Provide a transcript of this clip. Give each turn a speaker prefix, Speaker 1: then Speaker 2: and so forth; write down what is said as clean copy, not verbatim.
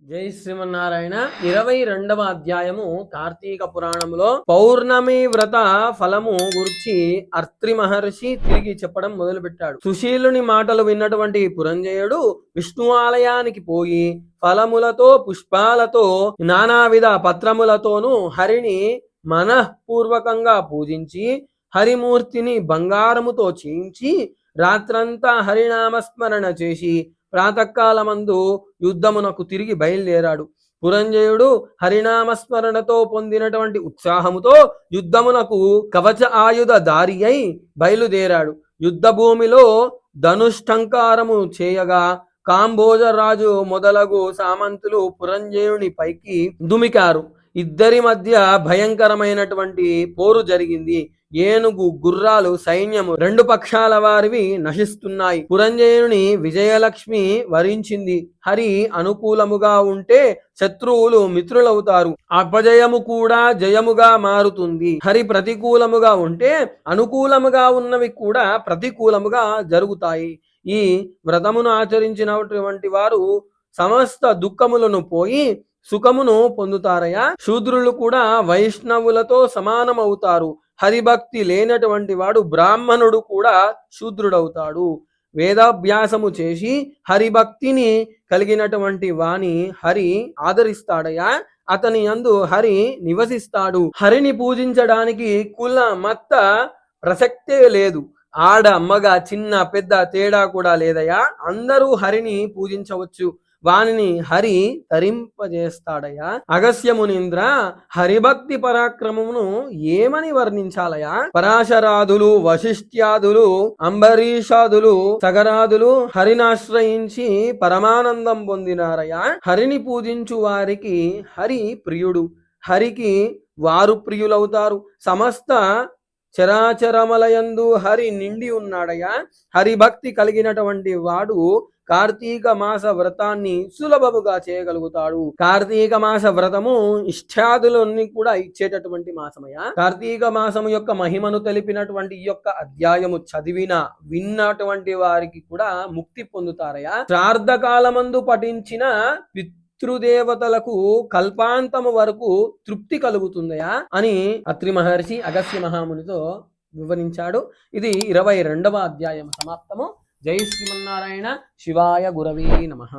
Speaker 1: జై శ్రీమన్నారాయణ. 22వ అధ్యాయము కార్తీక పురాణములో పౌర్ణమి వ్రత ఫలము గురించి అత్రి మహర్షి తిరిగి చెప్పడం మొదలుపెట్టాడు. సుశీలుని మాటలు విన్నటువంటి పురంజయుడు విష్ణు ఆలయానికి పోయి ఫలములతో పుష్పాలతో నానావిధ పత్రములతోనూ హరిని మనఃపూర్వకంగా పూజించి హరిమూర్తిని బంగారముతో చేయించి రాత్రంతా హరినామస్మరణ చేసి ప్రాతకాలమందు యుద్ధమునకు తిరిగి బయలుదేరాడు. పురంజయుడు హరినామస్మరణతో పొందినటువంటి ఉత్సాహముతో యుద్ధమునకు కవచ ఆయుధ దారి అయి బయలుదేరాడు. యుద్ధ భూమిలో ధనుష్టంకారము చేయగా కాంబోజరాజు మొదలగు సామంతులు పురంజయుని పైకి దుమికారు. ఇద్దరి మధ్య భయంకరమైనటువంటి పోరు జరిగింది. ఏనుగు గుర్రాలు సైన్యము రెండు పక్షాల వారివి నశిస్తున్నాయి. పురంజయుని విజయలక్ష్మి వరించింది. హరి అనుకూలముగా ఉంటే శత్రువులు మిత్రులవుతారు. అపజయము కూడా జయముగా మారుతుంది. హరి ప్రతికూలముగా ఉంటే అనుకూలముగా ఉన్నవి కూడా ప్రతికూలముగా జరుగుతాయి. ఈ వ్రతమును ఆచరించినటువంటి వారు సమస్త దుఃఖములను పోయి సుఖమును పొందుతారయా. శూద్రులు కూడా వైష్ణవులతో సమానమవుతారు. హరిభక్తి లేనటువంటి వాడు బ్రాహ్మణుడు కూడా శూద్రుడవుతాడు. వేదాభ్యాసము చేసి హరిభక్తిని కలిగినటువంటి వాణి హరి ఆదరిస్తాడయా. అతని యందు హరి నివసిస్తాడు. హరిని పూజించడానికి కుల మత ప్రసక్తే లేదు. ఆడ మగ చిన్న పెద్ద తేడా కూడా లేదయా. అందరూ హరిని పూజించవచ్చు. వానిని హరి తరింపజేస్తాడయా. అగస్యమునింద్ర, హరిభక్తి పరాక్రమమును ఏమని వర్ణించాలయా. పరాశరాదులు, వశిష్ట్యాదులు, అంబరీషాదులు, సగరాదులు హరినాశ్రయించి పరమానందం పొందినారయా. హరిని పూజించు వారికి హరి ప్రియుడు. హరికి వారు ప్రియులవుతారు. సమస్త చరాచరమలయందు హరి నిండి ఉన్నాడయా. హరిభక్తి కలిగినటువంటి వాడు కార్తీక మాస వ్రతాన్ని సులభముగా చేయగలుగుతాడు. కార్తీక మాస వ్రతము ఇష్టాదులన్నీ కూడా ఇచ్చేటటువంటి మాసమయ్యా. కార్తీక మాసము యొక్క మహిమను తెలిపినటువంటి ఈ యొక్క అధ్యాయము విన్నటువంటి వారికి కూడా ముక్తి పొందుతారయా. శ్రార్థకాలమందు పఠించిన పితృదేవతలకు కల్పాంతము వరకు తృప్తి కలుగుతుందయా అని అత్రి మహర్షి అగస్త్య మహామునితో వివరించాడు. ఇది 22వ అధ్యాయం సమాప్తము. జై శ్రీమన్నారాయణ. శివాయ గురవే నమః.